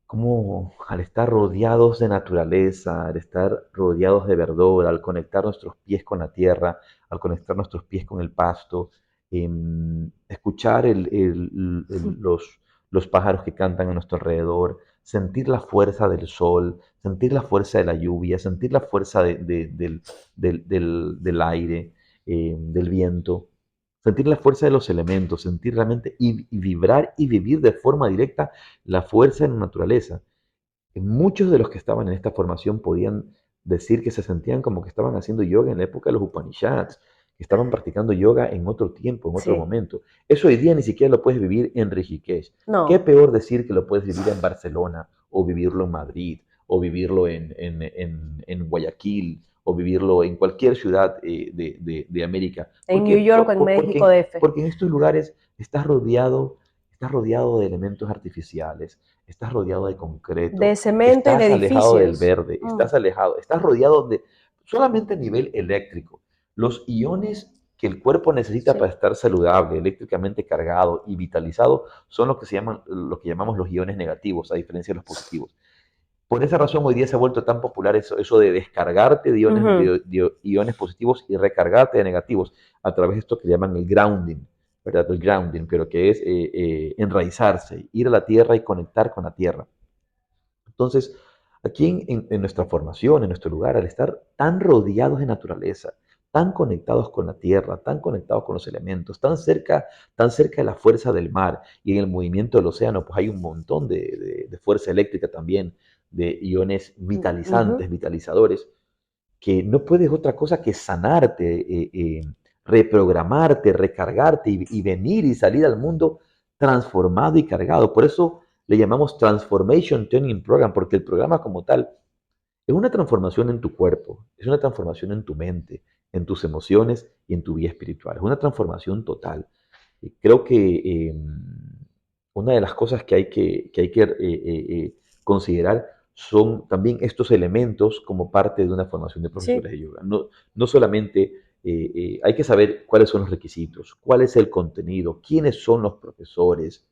B: como al estar rodeados de naturaleza, al estar rodeados de verdor, al conectar nuestros pies con la tierra, al conectar nuestros pies con el pasto, escuchar los pájaros que cantan a nuestro alrededor, sentir la fuerza del sol, sentir la fuerza de la lluvia, sentir la fuerza del aire, del viento. Sentir la fuerza de los elementos, sentir realmente y vibrar y vivir de forma directa la fuerza de la naturaleza. Muchos de los que estaban en esta formación podían decir que se sentían como que estaban haciendo yoga en la época de los Upanishads, que estaban practicando yoga en otro tiempo, en otro
C: Sí.
B: momento. Eso hoy día ni siquiera lo puedes vivir en Rishikesh.
C: No.
B: ¿Qué peor decir que lo puedes vivir en Barcelona, o vivirlo en Madrid, o vivirlo en Guayaquil, o vivirlo en cualquier ciudad de América?
C: En
B: Porque,
C: New York o en México DF.
B: porque en estos lugares estás rodeado de elementos artificiales, estás rodeado de concreto,
C: De cemento y de
B: estás alejado del
C: edificios.
B: verde, estás rodeado de solamente a nivel eléctrico. Los iones que el cuerpo necesita
C: Sí.
B: para estar saludable, eléctricamente cargado y vitalizado, son lo que llamamos los iones negativos, a diferencia de los positivos. Por esa razón hoy día se ha vuelto tan popular eso de descargarte de iones, de iones positivos y recargarte de negativos a través de esto que llaman el grounding, ¿verdad? El grounding, pero que es enraizarse, ir a la tierra y conectar con la tierra. Entonces, aquí en nuestra formación, en nuestro lugar, al estar tan rodeados de naturaleza, tan conectados con la tierra, tan conectados con los elementos, tan cerca de la fuerza del mar y en el movimiento del océano, pues hay un montón de fuerza eléctrica también, de iones vitalizantes, vitalizadores, que no puedes otra cosa que sanarte, reprogramarte, recargarte y venir y salir al mundo transformado y cargado. Por eso le llamamos Transformation Training Program, porque el programa como tal es una transformación en tu cuerpo, es una transformación en tu mente, en tus emociones y en tu vida espiritual. Es una transformación total. Y creo que una de las cosas que hay que considerar son también estos elementos como parte de una formación de profesores de yoga. No solamente hay que saber cuáles son los requisitos, cuál es el contenido, quiénes son los profesores,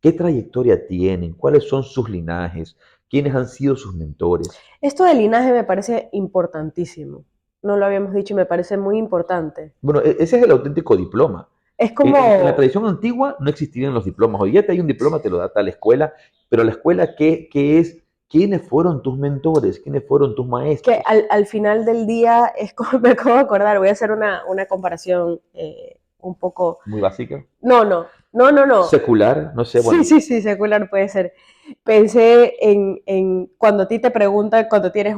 B: qué trayectoria tienen, cuáles son sus linajes, quiénes han sido sus mentores.
C: Esto del linaje me parece importantísimo. No lo habíamos dicho y me parece muy importante.
B: Bueno, ese es el auténtico diploma.
C: Es como...
B: En la tradición antigua no existían los diplomas. Hoy día te hay un diploma, te lo da tal escuela, pero la escuela, ¿qué es? ¿Quiénes fueron tus mentores? ¿Quiénes fueron tus maestros?
C: Que al final del día, me acabo de acordar, voy a hacer una comparación un poco...
B: Muy básica.
C: No.
B: Secular, no sé. Bueno.
C: Sí, secular puede ser. Pensé en cuando a ti te preguntan, cuando tienes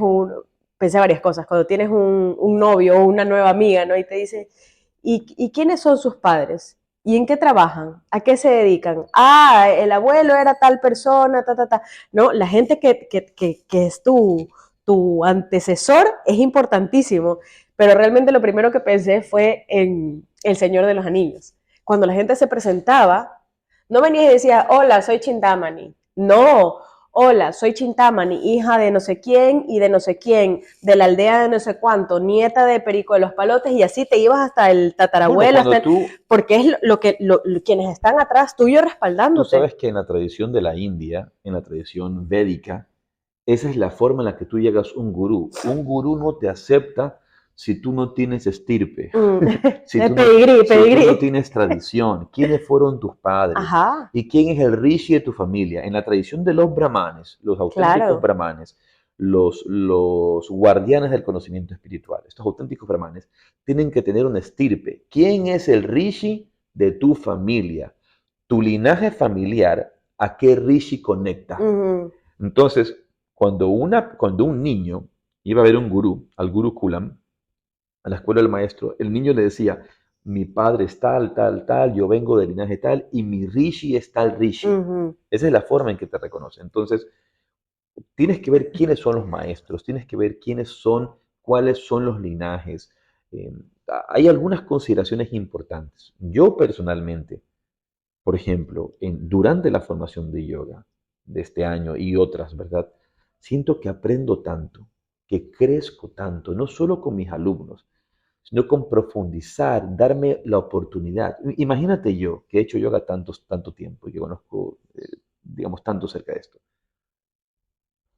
C: pensé varias cosas, cuando tienes un novio o una nueva amiga, ¿no? Y te dice, ¿y quiénes son sus padres? ¿Y en qué trabajan? ¿A qué se dedican? Ah, el abuelo era tal persona, No, la gente que es tu antecesor es importantísimo, pero realmente lo primero que pensé fue en El Señor de los Anillos. Cuando la gente se presentaba, no venía y decía, hola, soy Chintamani. No, hola, soy Chintamani, hija de no sé quién y de no sé quién, de la aldea de no sé cuánto, nieta de Perico de los Palotes, y así te ibas hasta el tatarabuelo,
B: Bueno,
C: porque es quienes están atrás tuyo
B: tú
C: respaldándote.
B: sabes que en la tradición de la India, en la tradición védica, esa es la forma en la que tú llegas a un gurú. Un gurú no te acepta si tú no tienes estirpe, si tú no,
C: Pedigrí,
B: si tú no
C: pedigrí.
B: tienes tradición, quiénes fueron tus padres
C: Ajá,
B: y quién es el rishi de tu familia. En la tradición de los brahmanes, los auténticos
C: claro.
B: brahmanes, los guardianes del conocimiento espiritual, estos auténticos brahmanes, tienen que tener una estirpe. ¿Quién es el rishi de tu familia? Tu linaje familiar, ¿a qué rishi conecta?
C: Ujú.
B: Entonces, cuando un niño iba a ver un gurú, al gurú Kulam, a la escuela del maestro, el niño le decía, mi padre es tal, tal, tal, yo vengo del linaje tal, y mi rishi es tal rishi.
C: Ujú.
B: Esa es la forma en que te reconoce. Entonces, tienes que ver quiénes son los maestros, tienes que ver quiénes son, cuáles son los linajes. Eh, Hay algunas consideraciones importantes. Yo personalmente, por ejemplo, durante la formación de yoga de este año y otras, ¿verdad? Siento que aprendo tanto, que crezco tanto, no solo con mis alumnos, sino con profundizar, darme la oportunidad. Imagínate yo, que he hecho yoga tanto tiempo y que conozco, digamos, tanto cerca de esto.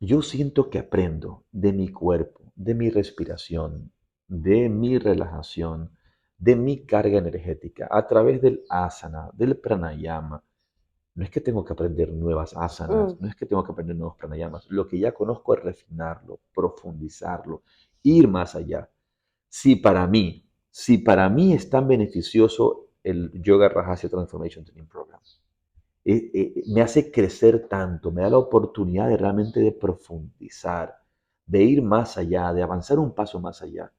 B: Yo siento que aprendo de mi cuerpo, de mi respiración, de mi relajación, de mi carga energética a través del asana, del pranayama. No es que tengo que aprender nuevas asanas,
C: Mm.
B: no es que tengo que aprender nuevos pranayamas. Lo que ya conozco es refinarlo, profundizarlo, ir más allá. Si para mí es tan beneficioso el Yoga Rajasya Transformation Training Program, me hace crecer tanto, me da la oportunidad de realmente de profundizar, de ir más allá, de avanzar un paso más allá.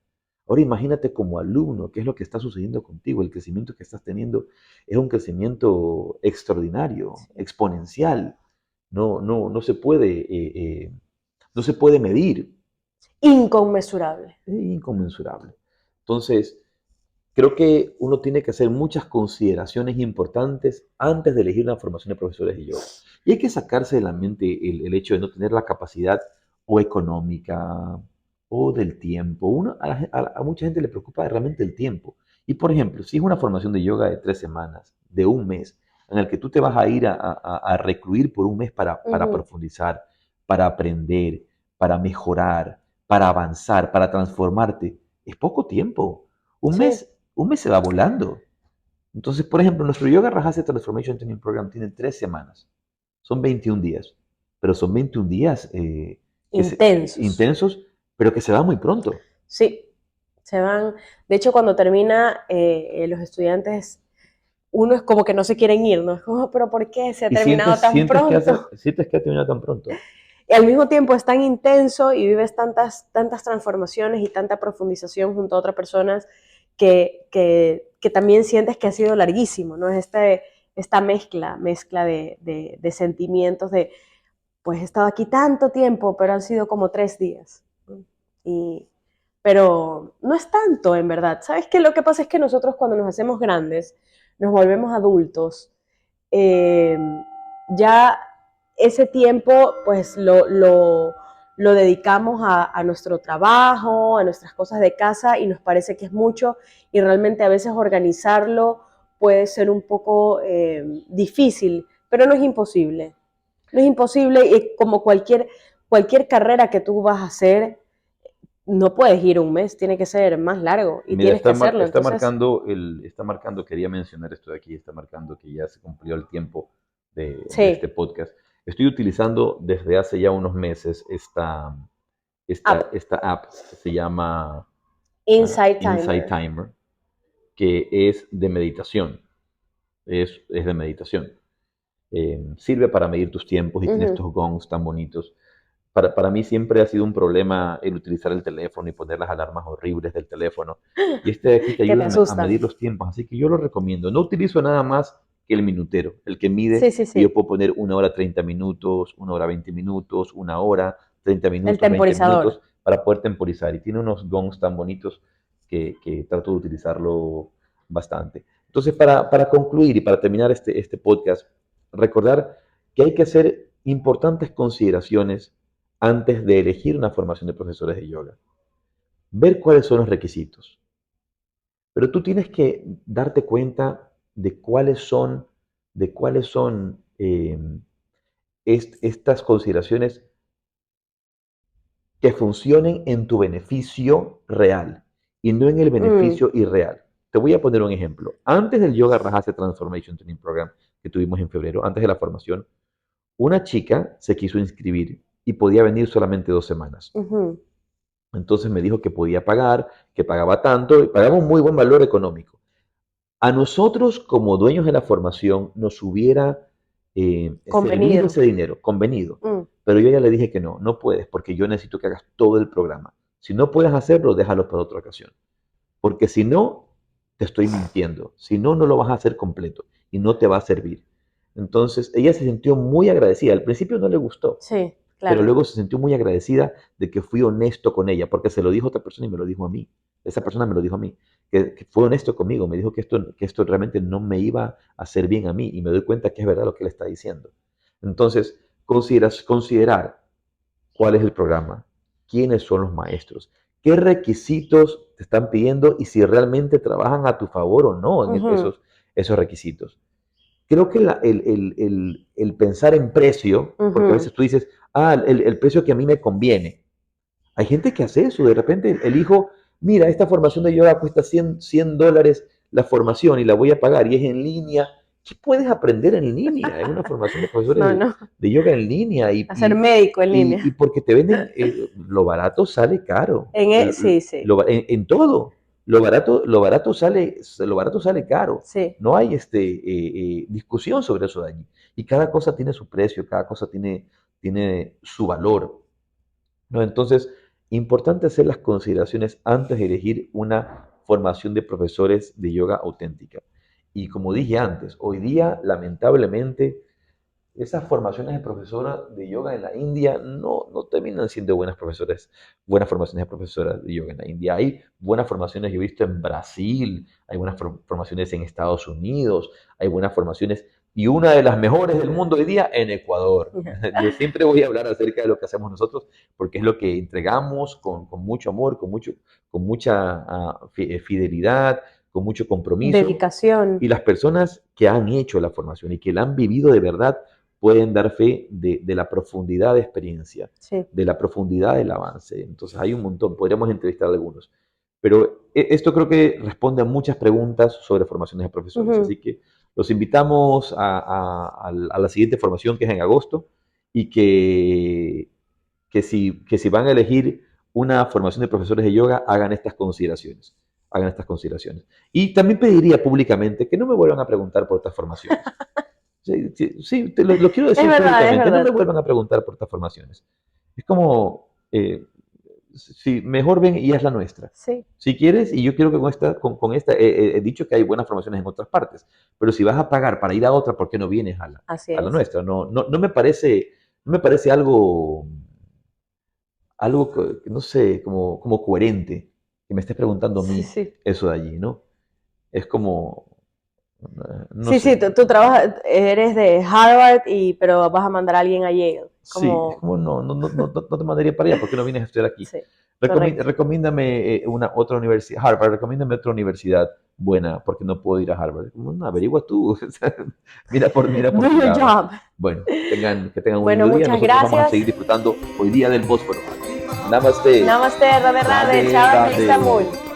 B: Ahora imagínate como alumno, qué es lo que está sucediendo contigo, el crecimiento que estás teniendo es un crecimiento extraordinario,
C: Sí.
B: exponencial. No se puede medir,
C: Inconmensurable.
B: es inconmensurable. Entonces, creo que uno tiene que hacer muchas consideraciones importantes antes de elegir una formación de profesores de yoga. Y hay que sacarse de la mente el hecho de no tener la capacidad o económica o del tiempo. A mucha gente le preocupa realmente el tiempo. Y por ejemplo, si es una formación de yoga de 3 semanas, de un mes, en el que tú te vas a ir a recluir por un mes para
C: Ujú.
B: profundizar, para aprender, para mejorar, para avanzar, para transformarte, es poco tiempo. Un
C: Sí.
B: mes, un mes se va volando. Entonces, por ejemplo, nuestro Yoga Rajasya Transformation Training Program tiene 3 semanas. Son 21 días. Pero son 21 días
C: Intensos.
B: intensos, pero que se van muy pronto.
C: Sí. Se van. De hecho, cuando termina, los estudiantes, uno es como que no se quieren ir, ¿no? Es como, pero ¿por qué se ha
B: Y
C: terminado
B: sientes,
C: tan
B: sientes que,
C: pronto?
B: sientes que ha terminado tan pronto.
C: Y al mismo tiempo es tan intenso y vives tantas transformaciones y tanta profundización junto a otras personas que también sientes que ha sido larguísimo, ¿no? Es esta mezcla de sentimientos de, pues he estado aquí tanto tiempo, pero han sido como 3 días, ¿no? Pero no es tanto, en verdad. ¿Sabes qué? Lo que pasa es que nosotros cuando nos hacemos grandes, nos volvemos adultos, eh, ya ese tiempo pues lo dedicamos a nuestro trabajo, a nuestras cosas de casa y nos parece que es mucho y realmente a veces organizarlo puede ser un poco difícil, pero no es imposible. No es imposible y como cualquier carrera que tú vas a hacer, no puedes ir un mes, tiene que ser más largo y
B: Mira,
C: tienes que
B: está,
C: hacerlo.
B: está
C: Entonces,
B: marcando, quería mencionar esto de aquí, está marcando que ya se cumplió el tiempo de este
C: sí,
B: podcast. Estoy utilizando desde hace ya unos meses esta, esta,
C: up,
B: esta app que se llama
C: inside
B: Insight
C: timer.
B: Timer, que es de meditación. Es de meditación. Sirve para medir tus tiempos y tiene
C: Ujú.
B: estos gongs tan bonitos. Para mí siempre ha sido un problema el utilizar el teléfono y poner las alarmas horribles del teléfono. Y este de aquí te
C: Que te
B: ayuda a medir
C: asustan.
B: los tiempos, así que yo lo recomiendo. No utilizo nada más que el minutero, el que
C: Sí,
B: mide,
C: sí,
B: y yo
C: sí.
B: puedo poner 1 hora 30 minutos, 1 hora 20 minutos, 1 hora, 30
C: El
B: minutos, 20
C: temporizador.
B: minutos, para poder temporizar. Y tiene unos gongs tan bonitos. que trato de utilizarlo bastante. Entonces, para concluir y para terminar este podcast, recordar que hay que hacer importantes consideraciones antes de elegir una formación de profesores de yoga. Ver cuáles son los requisitos. Pero tú tienes que darte cuenta de cuáles son estas consideraciones que funcionen en tu beneficio real y no en el beneficio irreal. Te voy a poner un ejemplo. Antes del Yoga Rajasya Transformation Training Program que tuvimos en febrero, antes de la formación, una chica se quiso inscribir y podía venir solamente 2 semanas. Entonces me dijo que podía pagar, que pagaba tanto, y pagaba un muy buen valor económico. A nosotros, como dueños de la formación, nos hubiera servido ese dinero, convenido. Pero yo ya le dije que no puedes, porque yo necesito que hagas todo el programa. Si no puedes hacerlo, déjalo para otra ocasión. Porque si no, te estoy mintiendo. Si no, no lo vas a hacer completo y no te va a servir. Entonces, ella se sintió muy agradecida. Al principio no le gustó.
C: Sí, claro.
B: Pero luego se sintió muy agradecida de que fui honesto con ella, porque se lo dijo a otra persona y me lo dijo a mí. Esa persona me lo dijo a mí, que fue honesto conmigo, me dijo que esto realmente no me iba a hacer bien a mí y me doy cuenta que es verdad lo que él está diciendo. Entonces, considerar cuál es el programa, quiénes son los maestros, qué requisitos te están pidiendo y si realmente trabajan a tu favor o no en esos requisitos. Creo que el pensar en precio, porque a veces tú dices, el precio que a mí me conviene. Hay gente que hace eso, de repente elijo, mira, esta formación de yoga cuesta $100 la formación y la voy a pagar y es en línea. ¿Qué puedes aprender en línea? Es una formación de profesores de yoga en línea.
C: Hacer médico en línea.
B: Y porque te venden, lo barato sale caro.
C: Sí.
B: En todo. Lo barato sale caro.
C: Sí.
B: No hay discusión sobre eso de allí. Y cada cosa tiene su precio, cada cosa tiene su valor, ¿no? Entonces, importante hacer las consideraciones antes de elegir una formación de profesores de yoga auténtica. Y como dije antes, hoy día, lamentablemente, esas formaciones de profesora de yoga en la India no terminan siendo buenas formaciones de profesoras de yoga en la India. Hay buenas formaciones, yo he visto en Brasil, hay buenas formaciones en Estados Unidos, hay buenas formaciones, y una de las mejores del mundo hoy día en Ecuador. Yo siempre voy a hablar acerca de lo que hacemos nosotros, porque es lo que entregamos con mucho amor, con mucha fidelidad, con mucho compromiso.
C: Dedicación.
B: Y las personas que han hecho la formación y que la han vivido de verdad pueden dar fe de la profundidad de experiencia, de la profundidad del avance. Entonces hay un montón, podríamos entrevistar a algunos. Pero esto creo que responde a muchas preguntas sobre formaciones de profesores. Así que los invitamos a la siguiente formación, que es en agosto, y que si van a elegir una formación de profesores de yoga, hagan estas consideraciones. Y también pediría públicamente que no me vuelvan a preguntar por estas formaciones. Sí, lo quiero decir públicamente, no me vuelvan a preguntar por estas formaciones. Es como, mejor ven y haz la nuestra.
C: Sí.
B: Si quieres, y yo quiero que con esta he dicho que hay buenas formaciones en otras partes, pero si vas a pagar para ir a otra, ¿por qué no vienes a la nuestra? No me parece algo, no sé, como coherente que me estés preguntando a mí eso de allí, ¿no? Es como...
C: No sé. Tú trabajas, eres de Harvard, pero vas a mandar a alguien a Yale.
B: Sí, es como no te mandaría para allá, ¿por qué no vienes a estudiar aquí? Sí, recomiéndame otra universidad, Harvard, recomiéndame otra universidad buena, porque no puedo ir a Harvard. No, averigua tú, mira por tu lado. Bueno, que tengan un lindo día. Nosotros vamos a seguir disfrutando hoy día del Bósforo. Namaste.
C: Namaste, Radhe Radhe, chao, Estambul.